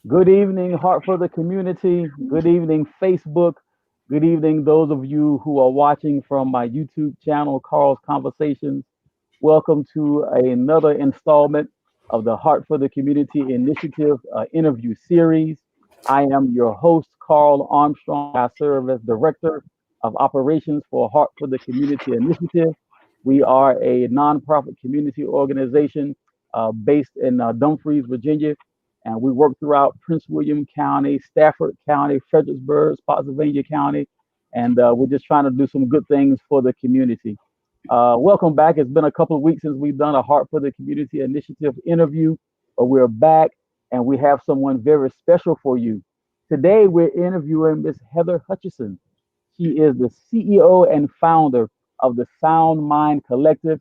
Good evening, Heart for the Community. Good evening, Facebook. Good evening, those of you who are watching from my YouTube channel, Carl's Conversations. Welcome to another installment of the Heart for the Community Initiative interview series. I am your host, Carl Armstrong. I serve as Director of Operations for Heart for the Community Initiative. We are a nonprofit community organization based in Dumfries, Virginia, and we work throughout Prince William County, Stafford County, Fredericksburg, Spotsylvania County, and we're just trying to do some good things for the community. Welcome back. It's been a couple of weeks since we've done a Heart for the Community Initiative interview, but we're back and we have someone very special for you. Today, we're interviewing Miss Heather Hutchison. She is the CEO and founder of the Sound Mind Collective.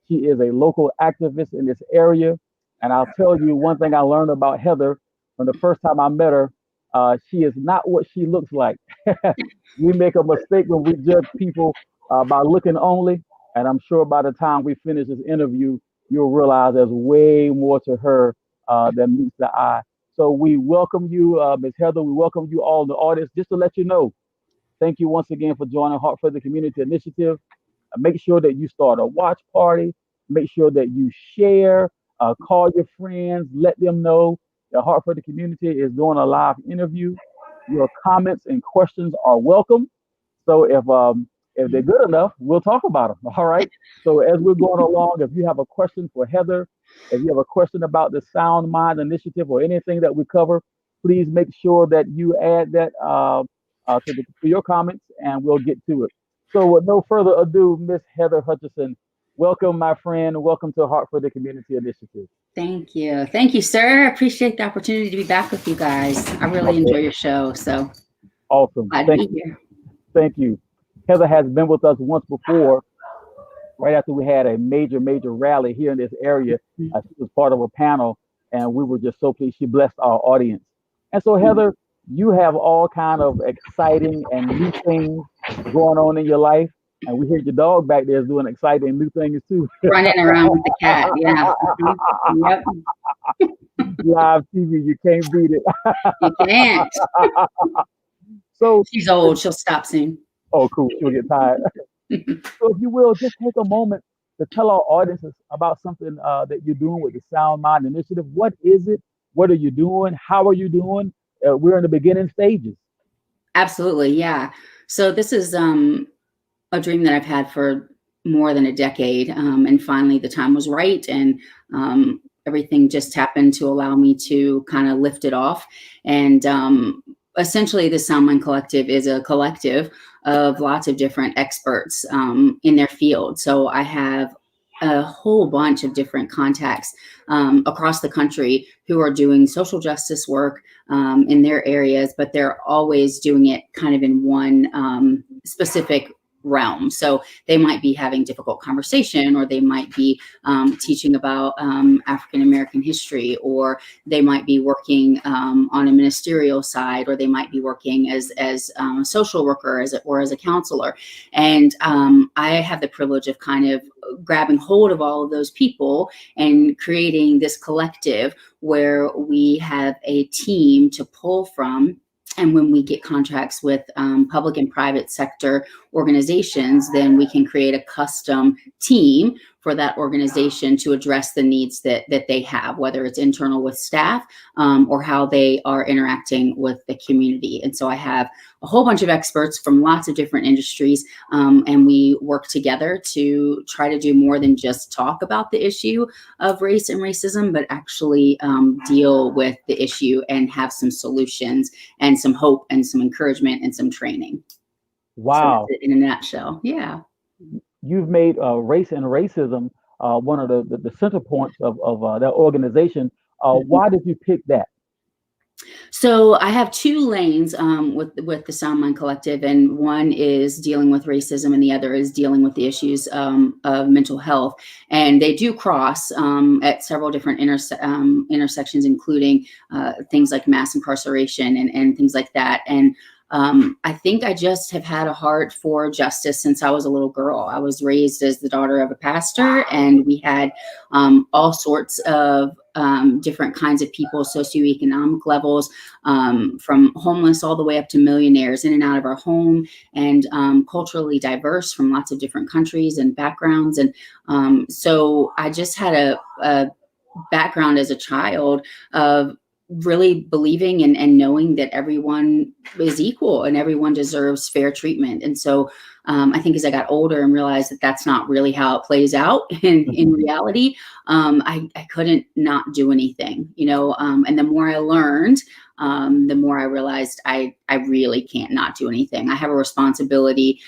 She is a local activist in this area. And I'll tell you one thing I learned about Heather from the first time I met her. She is not what she looks like. We make a mistake when we judge people by looking only. And I'm sure by the time we finish this interview, you'll realize there's way more to her than meets the eye. So we welcome you, Ms. Heather. We welcome you all in the audience. Just to let you know, thank you once again for joining Heart for the Community Initiative. Make sure that you start a watch party. Make sure that you share, call your friends, let them know that Heart for the Community is doing a live interview. Your comments and questions are welcome. So if they're good enough, we'll talk about them. All right. So as we're going along, if you have a question for Heather, if you have a question about the Sound Mind Initiative or anything that we cover, please make sure that you add that to your comments, and we'll get to it. So with no further ado, Miss Heather Hutchison, welcome, my friend. Welcome to Heart for the Community Initiative. Thank you. Thank you, sir. I appreciate the opportunity to be back with you guys. I really enjoy your show. So awesome. Glad to be here. Thank you. Heather has been with us once before, right after we had a major rally here in this area. She was part of a panel, and we were just so pleased. She blessed our audience. And so, Heather, you have all kind of exciting and new things going on in your life. And we hear your dog back there is doing exciting new things too. Running around with the cat, yeah. Yep. Live TV, you can't beat it. You can't. So she's old. She'll stop soon. Oh, cool. She'll get tired. So if you will, just take a moment to tell our audiences about something that you're doing with the Sound Mind Initiative. What is it? What are you doing? How are you doing? We're in the beginning stages. Absolutely, yeah. So this is a dream that I've had for more than a decade, and finally the time was right, and everything just happened to allow me to kind of lift it off. And essentially, the Sound Mind Collective is a collective of lots of different experts in their field. So I have a whole bunch of different contacts across the country who are doing social justice work in their areas, but they're always doing it kind of in one specific realm. So they might be having difficult conversation, or they might be teaching about African American history, or they might be working on a ministerial side, or they might be working as a social worker, or as a counselor. And I have the privilege of kind of grabbing hold of all of those people and creating this collective where we have a team to pull from. And when we get contracts with public and private sector organizations, then we can create a custom team for that organization to address the needs that they have, whether it's internal with staff or how they are interacting with the community. And so I have a whole bunch of experts from lots of different industries, and we work together to try to do more than just talk about the issue of race and racism, but actually deal with the issue and have some solutions and some hope and some encouragement and some training. Wow. So in a nutshell, yeah. You've made race and racism one of the center points of that organization. Why did you pick that? So I have two lanes with the Sound Mind Collective, and one is dealing with racism, and the other is dealing with the issues of mental health. And they do cross at several different intersections, including things like mass incarceration and things like that. And I think I just have had a heart for justice since I was a little girl. I was raised as the daughter of a pastor, and we had all sorts of different kinds of people, socioeconomic levels, from homeless all the way up to millionaires in and out of our home, and culturally diverse from lots of different countries and backgrounds. And so I just had a background as a child of really believing and knowing that everyone is equal and everyone deserves fair treatment. And so I think as I got older and realized that that's not really how it plays out in reality, I couldn't not do anything, and the more I learned, the more I realized I really can't not do anything. I have a responsibility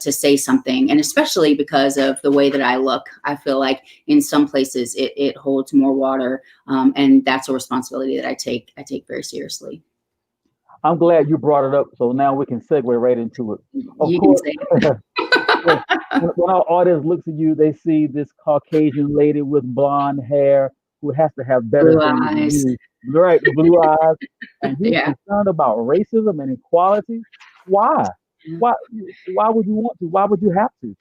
to say something, and especially because of the way that I look, I feel like in some places it holds more water, and that's a responsibility that I take very seriously. I'm glad you brought it up, so now we can segue right into it. Of You can course, say when our audience looks at you, they see this Caucasian lady with blonde hair who has to have better blue things to eyes. do, right? Blue eyes, and you're Yeah. concerned about racism and equality. Why? Why? Why would you want to? Why would you have to?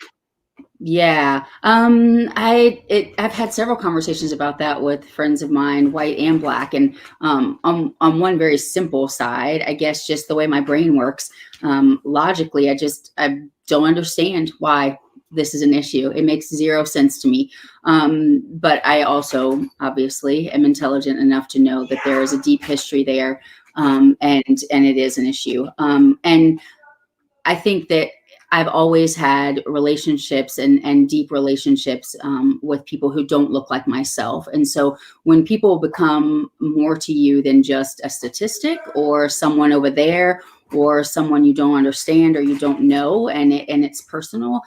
Yeah. I've had several conversations about that with friends of mine, white and black. And on one very simple side, I guess just the way my brain works, logically, I don't understand why this is an issue. It makes zero sense to me. But I also obviously am intelligent enough to know that there is a deep history there, and it is an issue. And I think that I've always had relationships and deep relationships with people who don't look like myself. And so when people become more to you than just a statistic or someone over there or someone you don't understand or you don't know, and it's personal,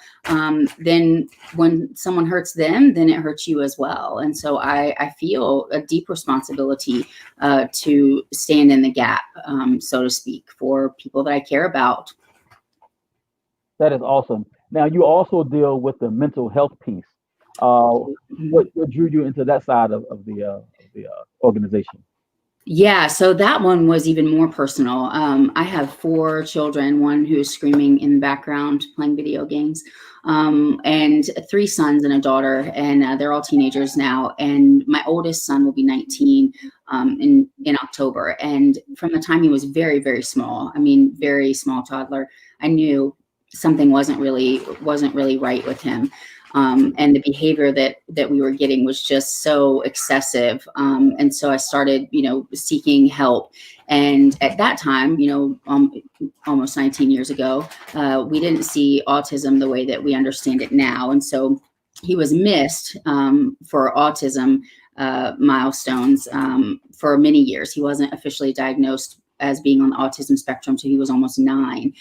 then when someone hurts them, then it hurts you as well. And so I feel a deep responsibility to stand in the gap, so to speak, for people that I care about. That is awesome. Now you also deal with the mental health piece. Uh, what drew you into that side of the organization? Yeah, so that one was even more personal. I have four children, one who's screaming in the background playing video games, and three sons and a daughter, and they're all teenagers now. And my oldest son will be 19 in October. And from the time he was very, very small, I mean, very small toddler, I knew something wasn't really right with him. And the behavior that we were getting was just so excessive. And so I started, seeking help. And at that time, almost 19 years ago, we didn't see autism the way that we understand it now. And so he was missed for autism milestones for many years. He wasn't officially diagnosed as being on the autism spectrum till he was almost 9.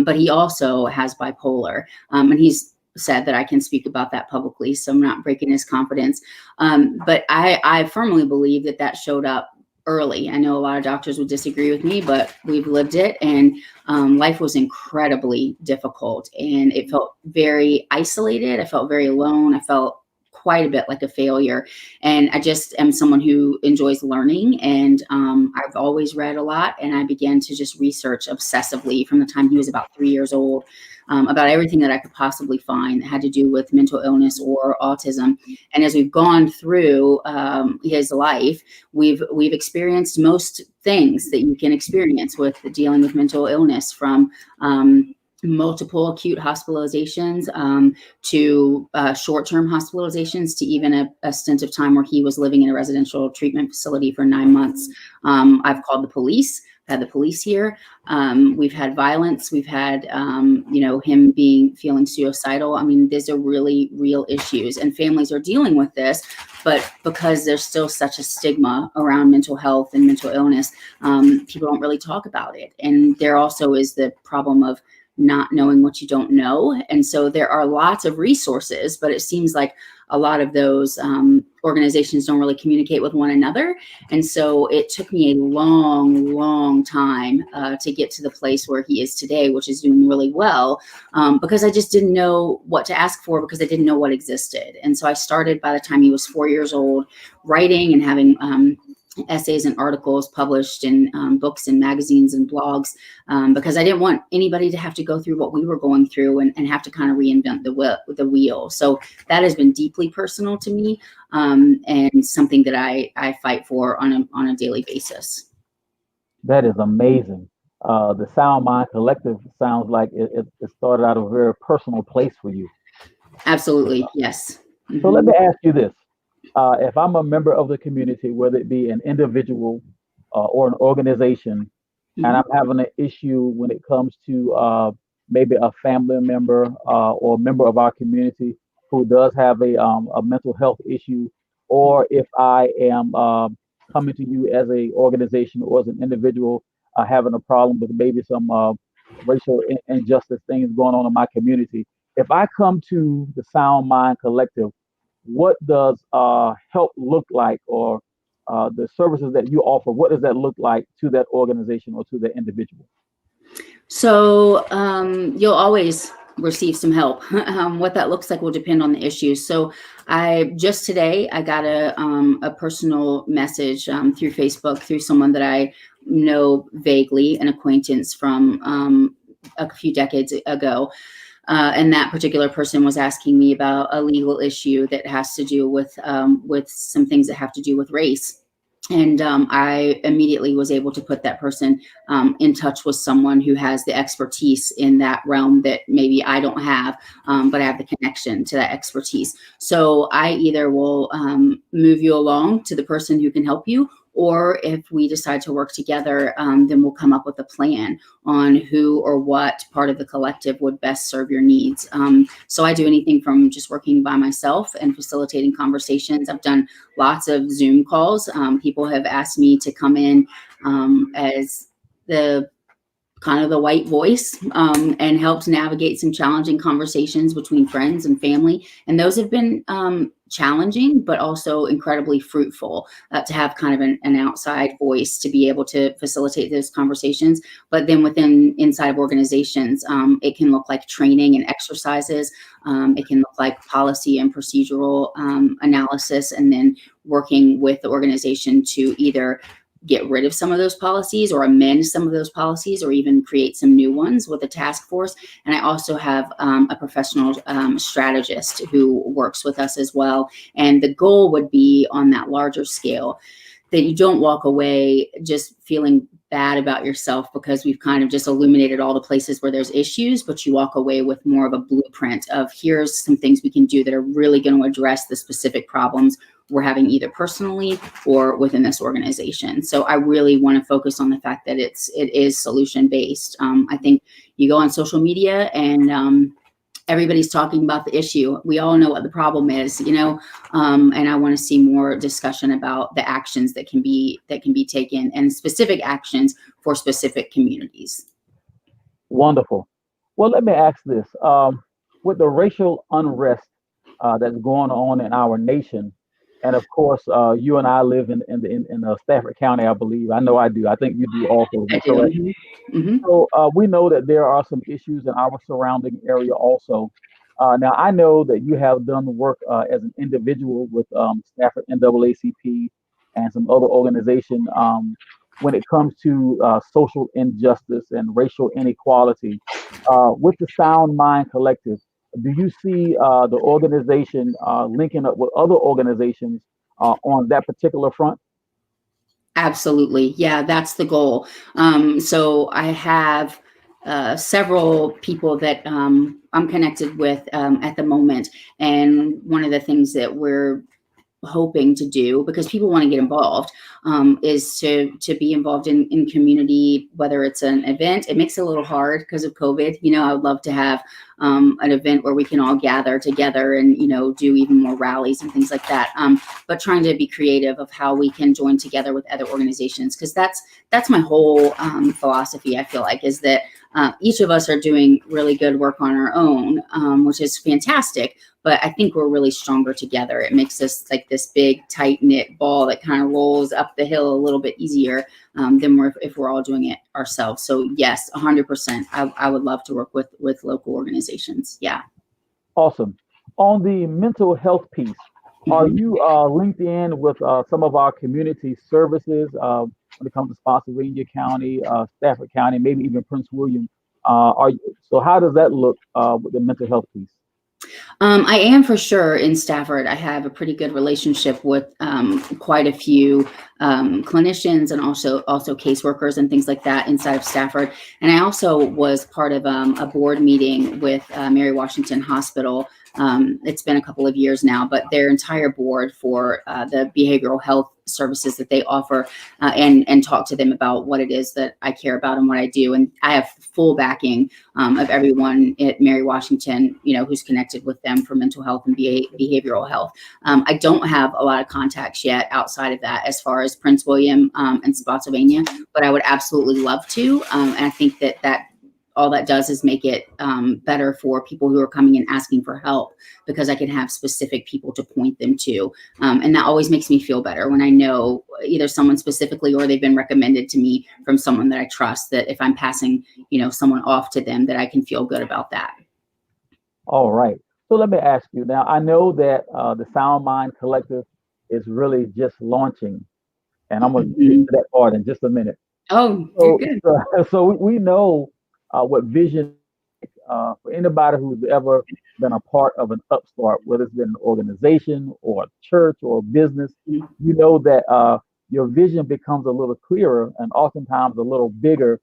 But he also has bipolar, and he's said that I can speak about that publicly, so I'm not breaking his confidence. But I firmly believe that showed up early. I know a lot of doctors would disagree with me, but we've lived it, and life was incredibly difficult, and it felt very isolated. I felt very alone. I felt quite a bit like a failure. And I just am someone who enjoys learning. And I've always read a lot. And I began to just research obsessively from the time he was about 3 years old, about everything that I could possibly find that had to do with mental illness or autism. And as we've gone through his life, we've experienced most things that you can experience with dealing with mental illness, from multiple acute hospitalizations to short-term hospitalizations, to even a stint of time where he was living in a residential treatment facility for 9 months. I've called the police, had the police here. We've had violence. We've had, him feeling suicidal. I mean, these are really real issues, and families are dealing with this. But because there's still such a stigma around mental health and mental illness, people don't really talk about it. And there also is the problem of not knowing what you don't know. And so there are lots of resources, but it seems like a lot of those organizations don't really communicate with one another. And so it took me a long, long time to get to the place where he is today, which is doing really well, because I just didn't know what to ask for, because I didn't know what existed. And so I started, by the time he was 4 years old, writing and having essays and articles published in books and magazines and blogs, because I didn't want anybody to have to go through what we were going through and have to kind of reinvent the wheel. So that has been deeply personal to me, and something that I fight for on a daily basis. That is amazing. The Sound Mind Collective sounds like it started out of a very personal place for you. Absolutely, yes. So let Hmm. me ask you this. If I'm a member of the community, whether it be an individual or an organization, and Hmm. I'm having an issue when it comes to maybe a family member or a member of our community who does have a mental health issue, or if I am coming to you as a organization or as an individual having a problem with maybe some racial injustice things going on in my community, if I come to the Sound Mind Collective, what does help look like, or the services that you offer, what does that look like to that organization or to the individual? So you'll always receive some help. What that looks like will depend on the issues. So I just today I got a personal message through Facebook through someone that I know vaguely, an acquaintance from a few decades ago. And that particular person was asking me about a legal issue that has to do with some things that have to do with race. And I immediately was able to put that person in touch with someone who has the expertise in that realm that maybe I don't have, but I have the connection to that expertise. So I either will move you along to the person who can help you, or if we decide to work together, then we'll come up with a plan on who or what part of the collective would best serve your needs. So I do anything from just working by myself and facilitating conversations. I've done lots of Zoom calls. People have asked me to come in as the kind of the white voice, and helped navigate some challenging conversations between friends and family. And those have been challenging, but also incredibly fruitful, to have kind of an outside voice to be able to facilitate those conversations. But then inside of organizations, it can look like training and exercises. It can look like policy and procedural analysis, and then working with the organization to either get rid of some of those policies or amend some of those policies or even create some new ones with a task force. And I also have a professional strategist who works with us as well. And the goal would be on that larger scale that you don't walk away just feeling bad about yourself because we've kind of just illuminated all the places where there's issues, but you walk away with more of a blueprint of here's some things we can do that are really going to address the specific problems we're having either personally or within this organization. So I really want to focus on the fact that it is solution based. I think you go on social media and everybody's talking about the issue. We all know what the problem is, and I want to see more discussion about the actions that can be taken and specific actions for specific communities. Wonderful. Well, let me ask this. With the racial unrest that's going on in our nation, and of course, you and I live in Stafford County, I believe. I know I do. I think you do also. Is I that do. correct? Mm-hmm. So we know that there are some issues in our surrounding area also. Now, I know that you have done work as an individual with Stafford NAACP and some other organization when it comes to social injustice and racial inequality. With the Sound Mind Collective, do you see the organization linking up with other organizations on that particular front? Absolutely. Yeah, that's the goal. So I have several people that I'm connected with at the moment. And one of the things that we're hoping to do, because people want to get involved, is to be involved in community, whether it's an event. It makes it a little hard because of COVID. I would love to have an event where we can all gather together and do even more rallies and things like that, but trying to be creative of how we can join together with other organizations, because that's my whole philosophy. I feel like is that each of us are doing really good work on our own, which is fantastic, but I think we're really stronger together. It makes us like this big tight knit ball that kind of rolls up the hill a little bit easier than if we're all doing it ourselves. So yes, 100%. I would love to work with local organizations. Yeah. Awesome. On the mental health piece, Are Mhm. you linked in with some of our community services when it comes to Spotsylvania County, Stafford County, maybe even Prince William? So how does that look with the mental health piece? I am for sure in Stafford. I have a pretty good relationship with quite a few clinicians and also caseworkers and things like that inside of Stafford. And I also was part of a board meeting with Mary Washington Hospital. It's been a couple of years now, but their entire board for the behavioral health services that they offer, and talk to them about what it is that I care about and what I do. And I have full backing of everyone at Mary Washington, who's connected with them for mental health and behavioral health. I don't have a lot of contacts yet outside of that as far as Prince William and Spotsylvania, but I would absolutely love to. And I think that all that does is make it better for people who are coming and asking for help, because I can have specific people to point them to. And that always makes me feel better when I know either someone specifically or they've been recommended to me from someone that I trust, that if I'm passing someone off to them, that I can feel good about that. All right. So let me ask you now. I know that the Sound Mind Collective is really just launching, and I'm going to get Mhm. to that part in just a minute. Oh, you're So, good. so, so we know what vision for anybody who's ever been a part of an upstart, whether it's been an organization or a church or a business, Mhm. you know that your vision becomes a little clearer and oftentimes a little bigger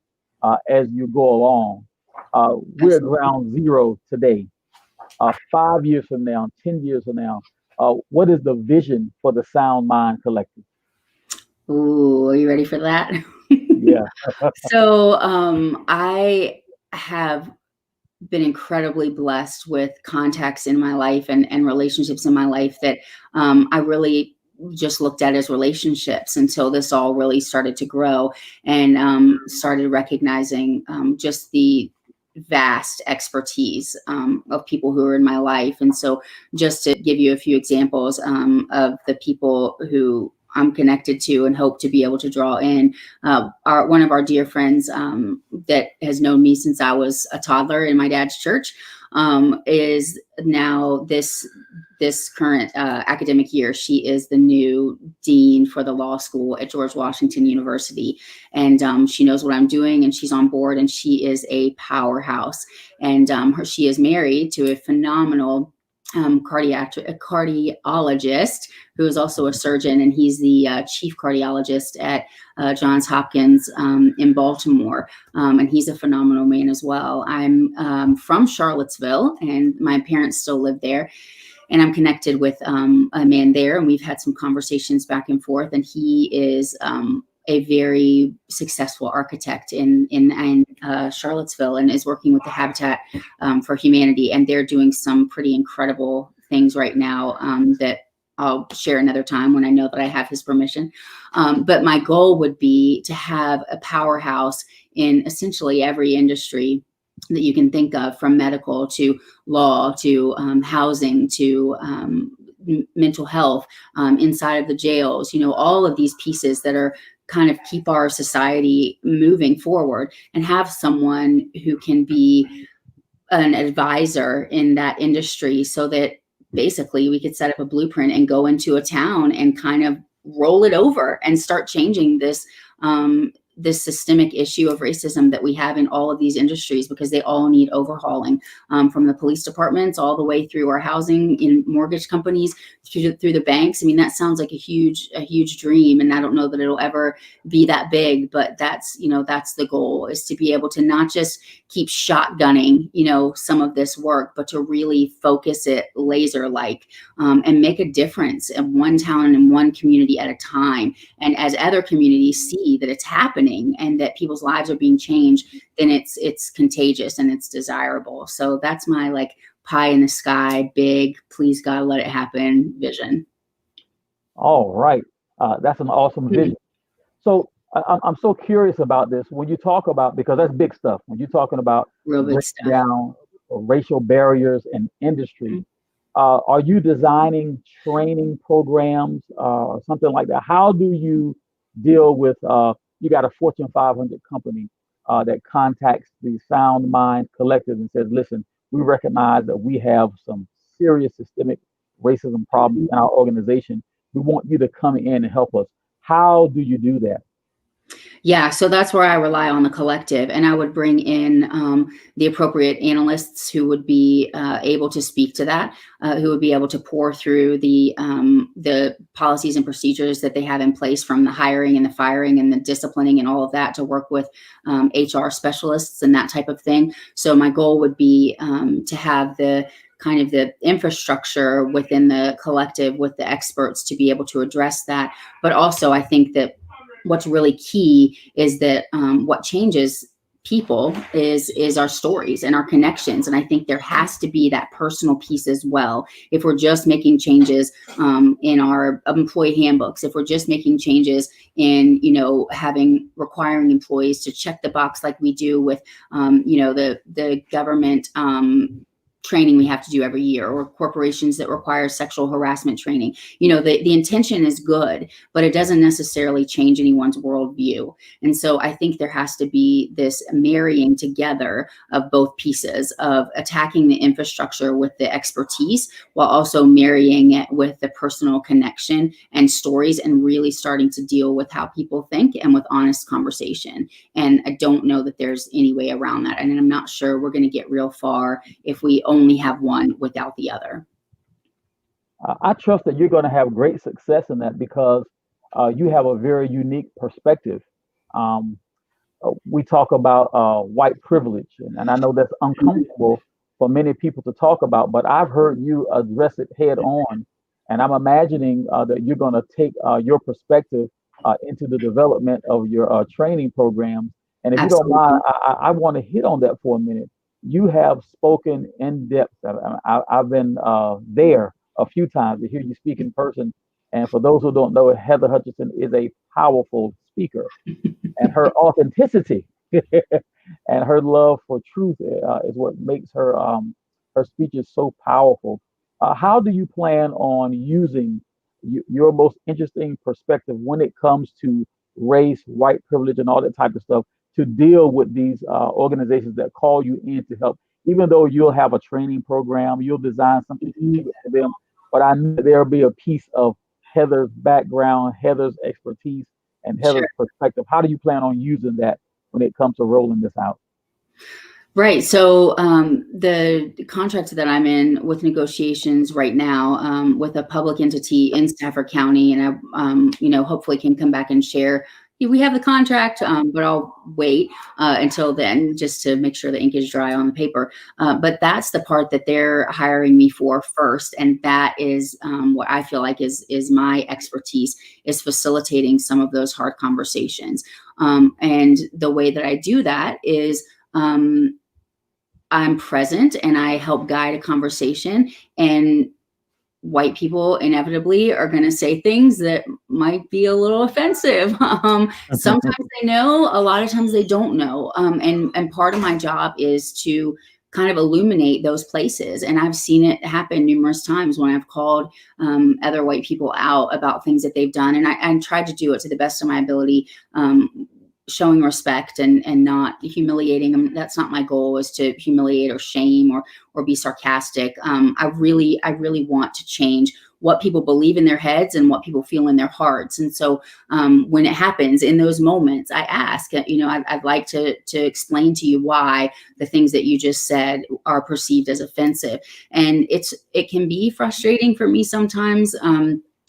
as you go along. We're at Absolutely. ground zero today. 5 years from now, 10 years from now, what is the vision for the Sound Mind Collective? Ooh, are you ready for that? Yeah. So I have been incredibly blessed with contacts in my life and relationships in my life that I really just looked at as relationships until this all really started to grow, and started recognizing just the vast expertise of people who are in my life. And so, just to give you a few examples of the people who I'm connected to and hope to be able to draw in, one of our dear friends that has known me since I was a toddler in my dad's church, is now this current academic year. She is the new dean for the law school at George Washington University, and she knows what I'm doing, and she's on board, and she is a powerhouse. And she is married to a phenomenal a cardiologist who is also a surgeon, and he's the chief cardiologist at Johns Hopkins in Baltimore. And he's a phenomenal man as well. I'm from Charlottesville, and my parents still live there. And I'm connected with a man there, and we've had some conversations back and forth. And he is a very successful architect in Charlottesville, and is working with the Habitat for Humanity. And they're doing some pretty incredible things right now that I'll share another time when I know that I have his permission. But my goal would be to have a powerhouse in essentially every industry that you can think of, from medical to law to housing to mental health, inside of the jails, all of these pieces that are kind of keep our society moving forward, and have someone who can be an advisor in that industry, so that basically we could set up a blueprint and go into a town and kind of roll it over and start changing this systemic issue of racism that we have in all of these industries, because they all need overhauling, from the police departments all the way through our housing in mortgage companies, through the banks. I mean, that sounds like a huge dream, and I don't know that it'll ever be that big, but that's the goal, is to be able to not just keep shotgunning, some of this work, but to really focus it laser like, and make a difference in one town and in one community at a time. And as other communities see that it's happening and that people's lives are being changed, then it's contagious and it's desirable. So that's my like pie in the sky, big, please God, let it happen vision. All right. That's an awesome Mhm. vision. So I'm so curious about this. When you talk about, because that's big stuff, when you're talking about Real big breaking stuff. down racial barriers in industry, Mhm. are you designing training programs or something like that? How do you deal with, you got a Fortune 500 company that contacts the Sound Mind Collective and says, listen, we recognize that we have some serious systemic racism problem in our organization. We want you to come in and help us. How do you do that? Yeah, so that's where I rely on the collective, and I would bring in the appropriate analysts who would be able to speak to that, who would be able to pour through the policies and procedures that they have in place, from the hiring and the firing and the disciplining and all of that, to work with HR specialists and that type of thing. So my goal would be to have the kind of the infrastructure within the collective with the experts to be able to address that. But also, I think that what's really key is that what changes people is our stories and our connections. And I think there has to be that personal piece as well. If we're just making changes in our employee handbooks, if we're just making changes in, requiring employees to check the box like we do with, the government training we have to do every year, or corporations that require sexual harassment training. The intention is good, but it doesn't necessarily change anyone's worldview. And so I think there has to be this marrying together of both pieces of attacking the infrastructure with the expertise, while also marrying it with the personal connection and stories, and really starting to deal with how people think and with honest conversation. And I don't know that there's any way around that. And I'm not sure we're going to get real far if we only have one without the other. I trust that you're going to have great success in that, because you have a very unique perspective. Um, we talk about white privilege, and I know that's uncomfortable for many people to talk about, but I've heard you address it head on, and I'm imagining that you're going to take your perspective into the development of your training programs. And if you don't Absolutely. mind, I want to hit on that for a minute. You have spoken in depth. I've been there a few times to hear you speak in person. And for those who don't know, Heather Hutchison is a powerful speaker, and her authenticity and her love for truth is what makes her speeches so powerful. How do you plan on using your most interesting perspective when it comes to race, white privilege, and all that type of stuff to deal with these organizations that call you in to help? Even though you'll have a training program, you'll design something Mhm. specific for them, but I know there'll be a piece of Heather's background, Heather's expertise, and Sure. Heather's perspective. How do you plan on using that when it comes to rolling this out? Right. So the contract that I'm in with negotiations right now with a public entity in Stafford County, and I, hopefully can come back and share. We have the contract, but I'll wait until then, just to make sure the ink is dry on the paper. But that's the part that they're hiring me for first, and that is what I feel like is my expertise, is facilitating some of those hard conversations. And the way that I do that is. I'm present and I help guide a conversation, and white people inevitably are going to say things that might be a little offensive. Sometimes they know, a lot of times they don't know. And part of my job is to kind of illuminate those places. And I've seen it happen numerous times when I've called other white people out about things that they've done. And I tried to do it to the best of my ability, showing respect and not humiliating them. That's not my goal, is to humiliate or shame or be sarcastic. I really want to change what people believe in their heads and what people feel in their hearts. And so when it happens in those moments, I ask, I'd like to explain to you why the things that you just said are perceived as offensive. And it can be frustrating for me sometimes,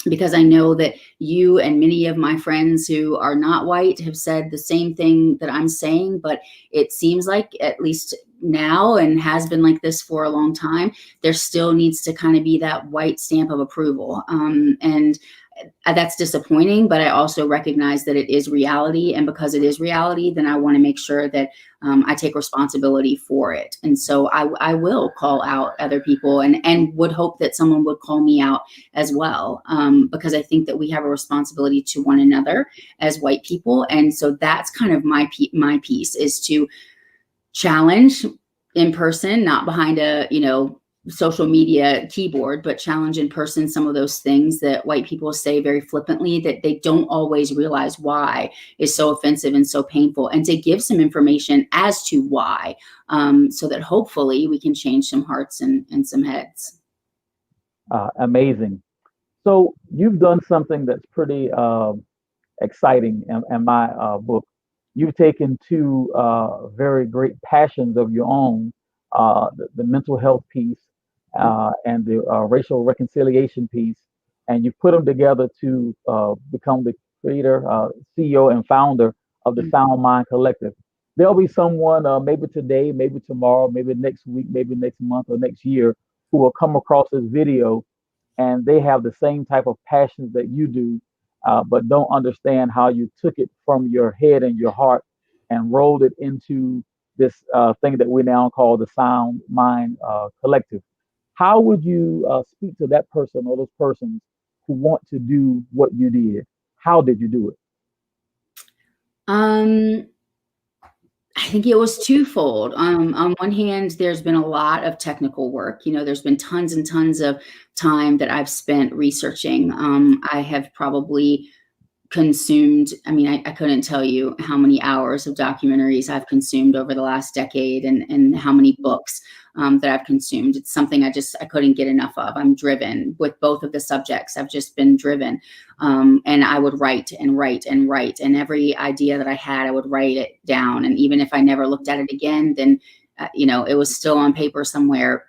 because I know that you and many of my friends who are not white have said the same thing that I'm saying, but it seems like, at least now, and has been like this for a long time, there still needs to kind of be that white stamp of approval. And that's disappointing, but I also recognize that it is reality. And because it is reality, then I want to make sure that I take responsibility for it. And so I will call out other people, and would hope that someone would call me out as well, because I think that we have a responsibility to one another as white people. And so that's kind of my piece, is to challenge in person, not behind a, social media keyboard, but challenge in person some of those things that white people say very flippantly, that they don't always realize why is so offensive and so painful, and to give some information as to why, so that hopefully we can change some hearts and some heads. Amazing. So you've done something that's pretty exciting in my book. You've taken two very great passions of your own, the mental health piece and the racial reconciliation piece, and you put them together to become the creator, CEO, and founder of the Sound Mind Collective. There'll be someone, maybe today, maybe tomorrow, maybe next week, maybe next month or next year, who will come across this video and they have the same type of passions that you do, but don't understand how you took it from your head and your heart and rolled it into this thing that we now call the Sound Mind Collective. How would you speak to that person or those persons who want to do what you did? How did you do it? Um, I think it was twofold. On one hand, there's been a lot of technical work. There's been tons and tons of time that I've spent researching. I have probably consumed, I couldn't tell you how many hours of documentaries I've consumed over the last decade, and how many books that I've consumed. It's something I couldn't get enough of. I'm driven with both of the subjects. I've just been driven. And I would write and write and write. And every idea that I had, I would write it down. And even if I never looked at it again, then, it was still on paper somewhere.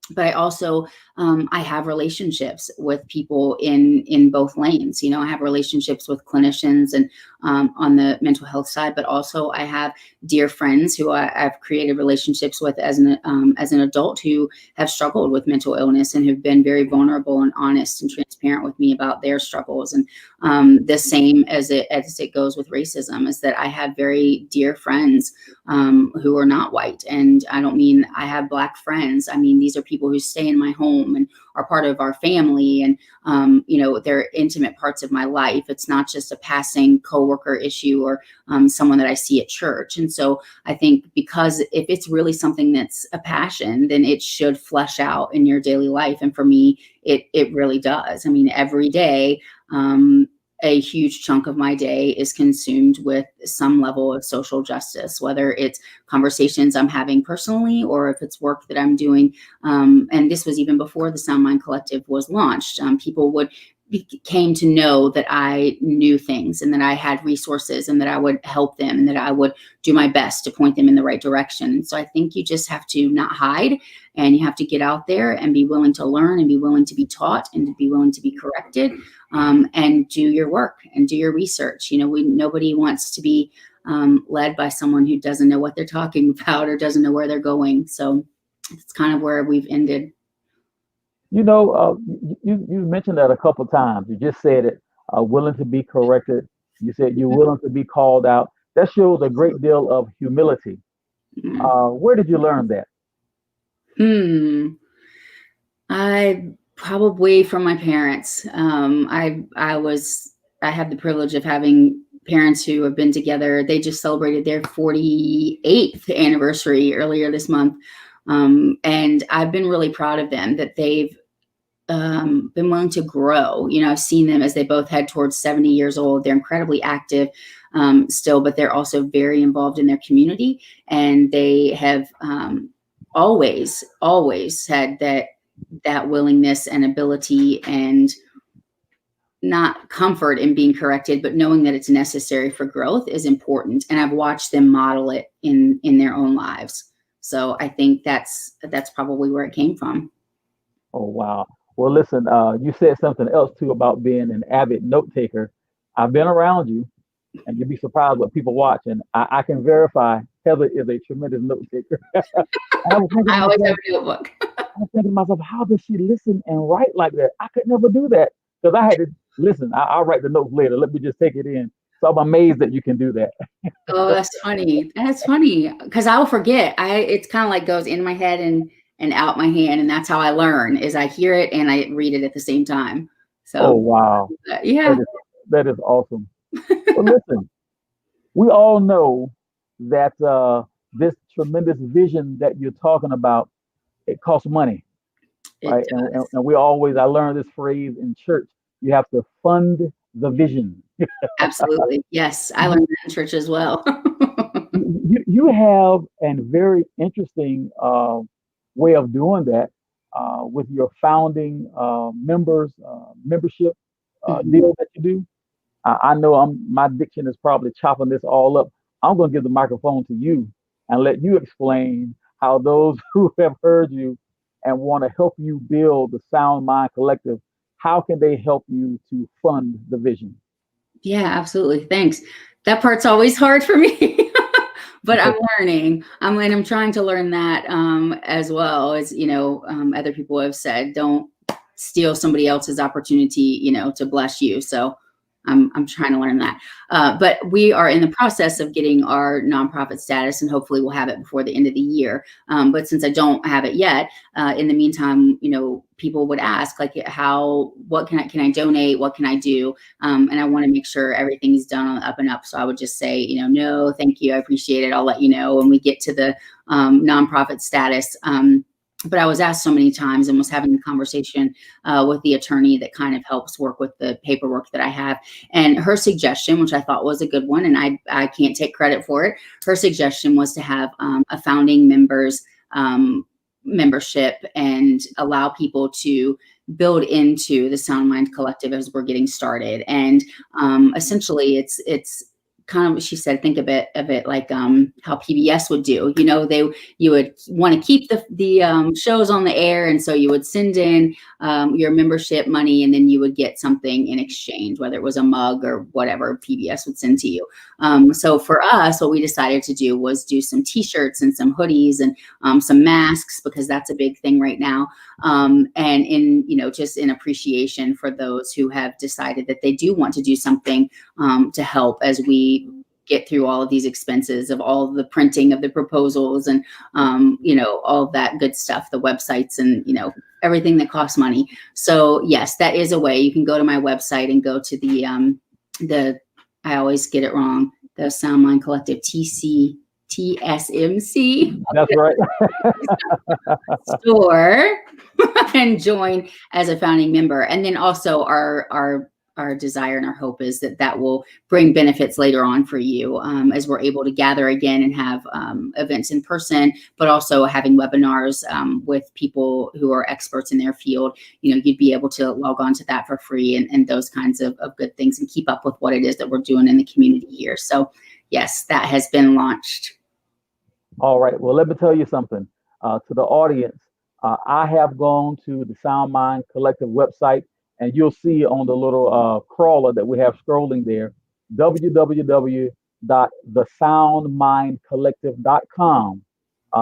But I also, I have relationships with people in both lanes. I have relationships with clinicians and on the mental health side, but also I have dear friends who I've created relationships with as an adult, who have struggled with mental illness and have been very vulnerable and honest and transparent with me about their struggles. And the same as it goes with racism, is that I have very dear friends who are not white. And I don't mean I have Black friends. I mean, these are people who stay in my home and are part of our family, and they're intimate parts of my life. It's not just a passing coworker issue or someone that I see at church. And so I think, because if it's really something that's a passion, then it should flesh out in your daily life. And for me, it really does. Every day, a huge chunk of my day is consumed with some level of social justice, whether it's conversations I'm having personally or if it's work that I'm doing. And this was even before the Sound Mind Collective was launched. People came to know that I knew things and that I had resources and that I would help them and that I would do my best to point them in the right direction. And so I think you just have to not hide, and you have to get out there and be willing to learn and be willing to be taught and to be willing to be corrected, and do your work and do your research. Nobody wants to be led by someone who doesn't know what they're talking about or doesn't know where they're going. So it's kind of where we've ended. You mentioned that a couple times. You just said it. Willing to be corrected. You said you're willing to be called out. That shows a great deal of humility. Where did you learn that? I probably from my parents. I have the privilege of having parents who have been together. They just celebrated their 48th anniversary earlier this month. And I've been really proud of them that they've been willing to grow. I've seen them as they both head towards 70 years old. They're incredibly active still, but they're also very involved in their community. And they have always said that willingness and ability and not comfort in being corrected, but knowing that it's necessary for growth is important. And I've watched them model it in their own lives. So I think that's probably where it came from. Oh, wow. Well, listen, you said something else too about being an avid note taker. I've been around you, and you'd be surprised what people watch. And I can verify Heather is a tremendous note taker. And I always have a notebook. I was thinking to myself, how does she listen and write like that? I could never do that, because I had to listen. I'll write the notes later. Let me just take it in. So I'm amazed that you can do that. Oh, that's funny. That's funny, because I'll forget. It's kind of like goes in my head and out my hand, and that's how I learn. Is I hear it and I read it at the same time. Oh, So wow. yeah. That is awesome. Well, listen, we all know that this tremendous vision that you're talking about, it costs money, It right? does. And I learned this phrase in church. You have to fund the vision. Absolutely. Yes. I learned that in church as well. You have a very interesting way of doing that. with your founding members membership Mhm. deal that you do. I know my diction is probably chopping this all up. I'm going to give the microphone to you and let you explain how those who have heard you and want to help you build the Sound Mind Collective, how can they help you to fund the vision? Yeah, absolutely. Thanks. That part's always hard for me, but I'm learning. I'm trying to learn that as well as other people have said. Don't steal somebody else's opportunity, to bless you. So I'm trying to learn that. But we are in the process of getting our nonprofit status, and hopefully we'll have it before the end of the year. But since I don't have it yet, in the meantime, people would ask like, what can I donate? What can I do? And I want to make sure everything's done on the up and up. So I would just say, no, thank you. I appreciate it. I'll let you know when we get to the nonprofit status. But I was asked so many times and was having a conversation with the attorney that kind of helps work with the paperwork that I have. And her suggestion, which I thought was a good one, and I can't take credit for it, her suggestion was to have a founding members membership and allow people to build into the Sound Mind Collective as we're getting started. And essentially, it's kind of, she said, think of it like how PBS would do. You would want to keep the shows on the air, and so you would send in your membership money, and then you would get something in exchange, whether it was a mug or whatever PBS would send to you. So for us, what we decided to do was do some T-shirts and some hoodies and some masks, because that's a big thing right now. And just in appreciation for those who have decided that they do want to do something to help as we get through all of these expenses of all of the printing of the proposals and all of that good stuff, the websites and everything that costs money. So yes, that is a way. You can go to my website and go to the I always get it wrong, the Sound Mind Collective TSMC That's right. store and join as a founding member. And then also our desire and our hope is that will bring benefits later on for you, as we're able to gather again and have events in person, but also having webinars with people who are experts in their field. You'd be able to log on to that for free and those kinds of good things, and keep up with what it is that we're doing in the community here. So yes, that has been launched. All right. Well, let me tell you something to the audience. I have gone to the Sound Mind Collective website, and you'll see on the little crawler that we have scrolling there, www.thesoundmindcollective.com.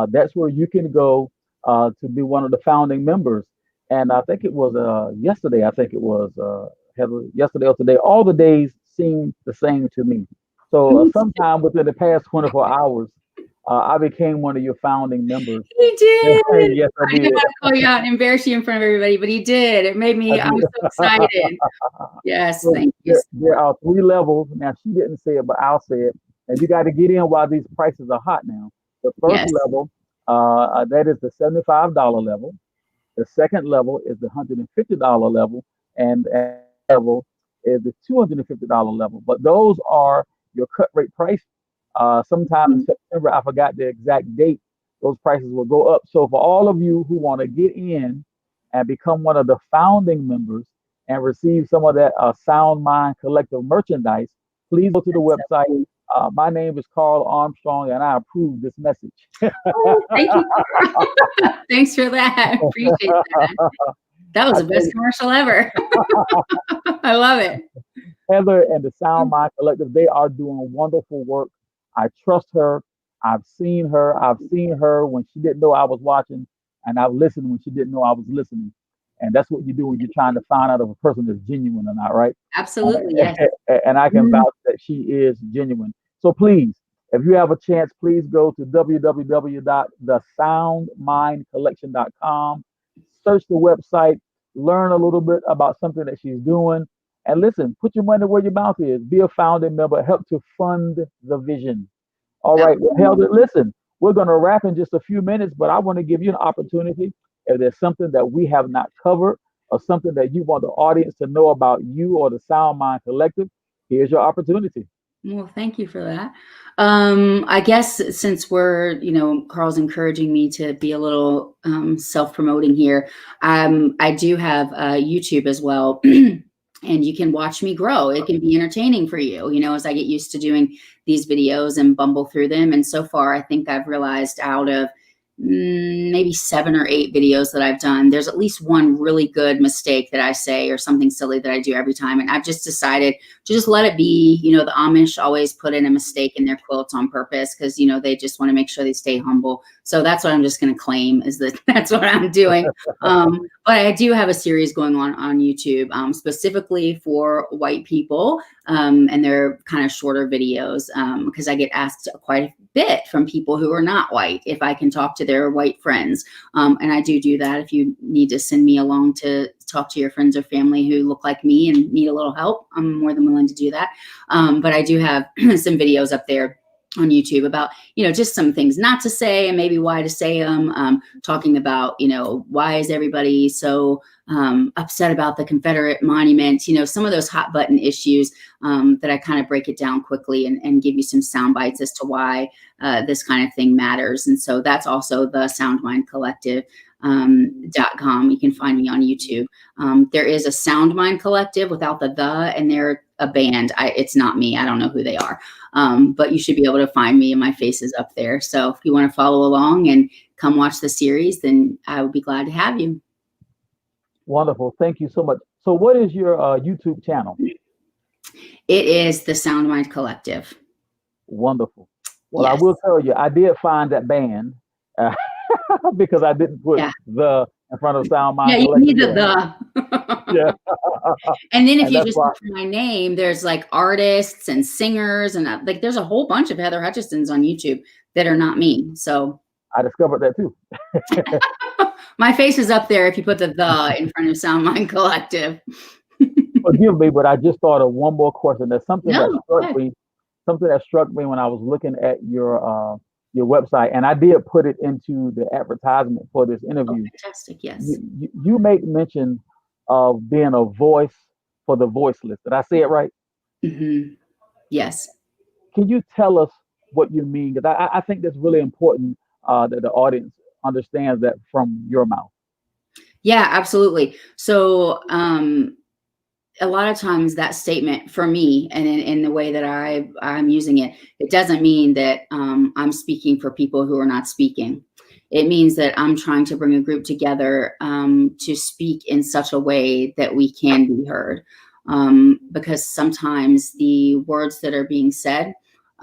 That's where you can go to be one of the founding members. And I think it was yesterday. I think it was yesterday or today. All the days seem the same to me. So sometime within the past 24 hours, I became one of your founding members. He did. Yes, I I didn't did. want to call you out and embarrass you in front of everybody, but he did. It made I me, I did. was so excited. Yes, So thank you. there are three levels. Now, she didn't say it, but I'll say it. And you got to get in while these prices are hot now. The first Yes. level, that is the $75 level. The second level is the $150 level. And level is the $250 level. But those are your cut rate price. Sometime in September, I forgot the exact date, those prices will go up. So for all of you who want to get in and become one of the founding members and receive some of that Sound Mind Collective merchandise, please go to the website. My name is Carl Armstrong, and I approve this message. Oh, thank you. Thanks for that. Appreciate that. That was I the tell best commercial ever. I love it. Heather and the Sound Mind Collective, they are doing wonderful work. I trust her. I've seen her. I've seen her when she didn't know I was watching, and I've listened when she didn't know I was listening. And that's what you do when you're trying to find out if a person is genuine or not, right? Absolutely. Yes. And I can vouch that she is genuine. So please, if you have a chance, please go to www.thesoundmindcollection.com, search the website, learn a little bit about something that she's doing, and listen, put your money where your mouth is. Be a founding member, help to fund the vision. All right, well, Helder, listen, we're going to wrap in just a few minutes, but I want to give you an opportunity. If there's something that we have not covered or something that you want the audience to know about you or the Sound Mind Collective, here's your opportunity. Well, thank you for that. I guess since we're, Carl's encouraging me to be a little self-promoting here, I do have YouTube as well. And you can watch me grow. It can be entertaining for you, as I get used to doing these videos and bumble through them. And so far, I think I've realized out of maybe 7 or 8 videos that I've done, there's at least one really good mistake that I say or something silly that I do every time. And I've just decided to just let it be. The Amish always put in a mistake in their quilts on purpose because, they just want to make sure they stay humble. So that's what I'm just going to claim is that that's what I'm doing. But I do have a series going on YouTube specifically for white people. And they're kind of shorter videos because I get asked quite a bit from people who are not white if I can talk to their white friends. And I do that. If you need to send me along to talk to your friends or family who look like me and need a little help, I'm more than willing to do that. But I do have some videos up there on YouTube about, just some things not to say and maybe why to say them, talking about, why is everybody so upset about the Confederate monument, some of those hot button issues that I kind of break it down quickly and give you some sound bites as to why this kind of thing matters. And so that's also the Sound Mind Collective. .com. You can find me on YouTube. There is a Sound Mind Collective without the, and they're a band. It's not me. I don't know who they are. But you should be able to find me and my face is up there. So if you want to follow along and come watch the series, then I would be glad to have you. Wonderful. Thank you so much. So what is your YouTube channel? It is the Sound Mind Collective. Wonderful. Well, Yes. I will tell you, I did find that band because I didn't put the in front of Sound Mind Yeah, you Collective. need the. Yeah. And then if And you that's just why look for my name, there's like artists and singers and like there's a whole bunch of Heather Hutchisons on YouTube that are not me. So I discovered that too. my face is up there if you put the in front of Sound Mind Collective. Forgive me, but I just thought of one more question. There's something that No, struck me, something that struck me when I was looking at your website, and I did put it into the advertisement for this oh, interview. fantastic. Yes. You make mention of being a voice for the voiceless. Did I say it right? Mm-hmm. Yes. Can you tell us what you mean? Because I think that's really important that the audience understands that from your mouth. Yeah, absolutely. So, a lot of times that statement for me and in the way that I'm using it, it doesn't mean that I'm speaking for people who are not speaking. It means that I'm trying to bring a group together to speak in such a way that we can be heard. Because sometimes the words that are being said,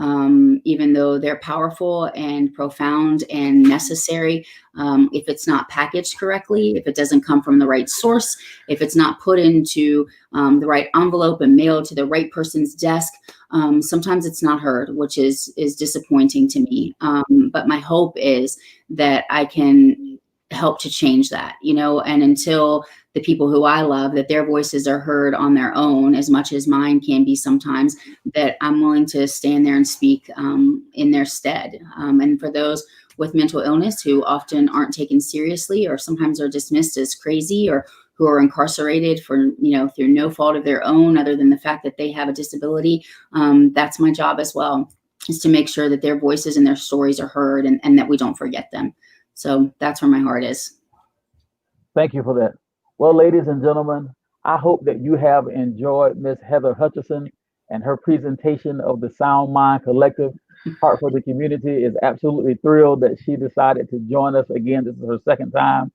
even though they're powerful and profound and necessary, if it's not packaged correctly, if it doesn't come from the right source, if it's not put into the right envelope and mailed to the right person's desk, sometimes it's not heard, which is disappointing to me. But my hope is that I can help to change that, and until the people who I love, that their voices are heard on their own as much as mine can be sometimes, that I'm willing to stand there and speak in their stead. And for those with mental illness who often aren't taken seriously or sometimes are dismissed as crazy or who are incarcerated for, through no fault of their own other than the fact that they have a disability, that's my job as well, is to make sure that their voices and their stories are heard and that we don't forget them. So that's where my heart is. Thank you for that. Well, ladies and gentlemen, I hope that you have enjoyed Miss Heather Hutchison and her presentation of the Sound Mind Collective. Heart for the Community is absolutely thrilled that she decided to join us again. This is her second time.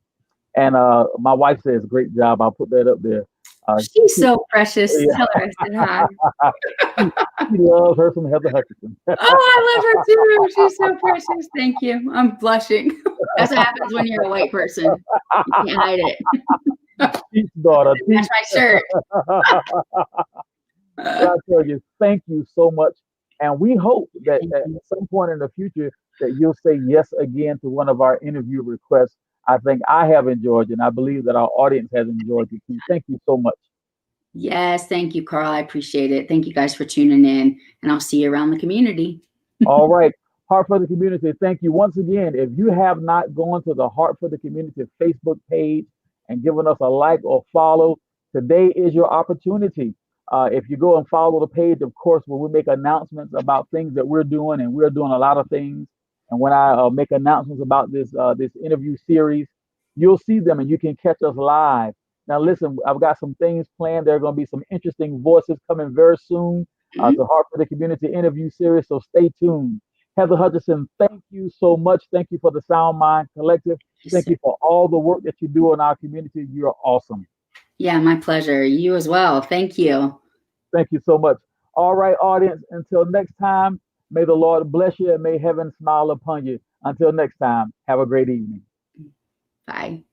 And my wife says, great job. I'll put that up there. She's so precious. Yeah. Tell her I said hi. She loves her some Heather Hutchison. Oh, I love her too. She's so precious. Thank you. I'm blushing. That's what happens when you're a white person. You can't hide it. Peace, daughter. That's my shirt. I tell you, thank you so much. And we hope that at some point in the future that you'll say yes again to one of our interview requests. I think I have enjoyed it, and I believe that our audience has enjoyed it too. Thank you so much. Yes, thank you, Carl. I appreciate it. Thank you guys for tuning in, and I'll see you around the community. All right. Heart for the Community. Thank you once again. If you have not gone to the Heart for the Community Facebook page and given us a like or follow, today is your opportunity. If you go and follow the page, of course, when we make announcements about things that we're doing, and we're doing a lot of things, and when I make announcements about this interview series, you'll see them and you can catch us live. Now, listen, I've got some things planned. There are going to be some interesting voices coming very soon to Mhm. Heart for the Community interview series, so stay tuned. Heather Hutchison, thank you so much. Thank you for the Sound Mind Collective. Yes, Thank sir. you for all the work that you do in our community. You're awesome. Yeah, my pleasure. You as well. Thank you. Thank you so much. All right, audience, until next time, may the Lord bless you and may heaven smile upon you. Until next time, have a great evening. Bye.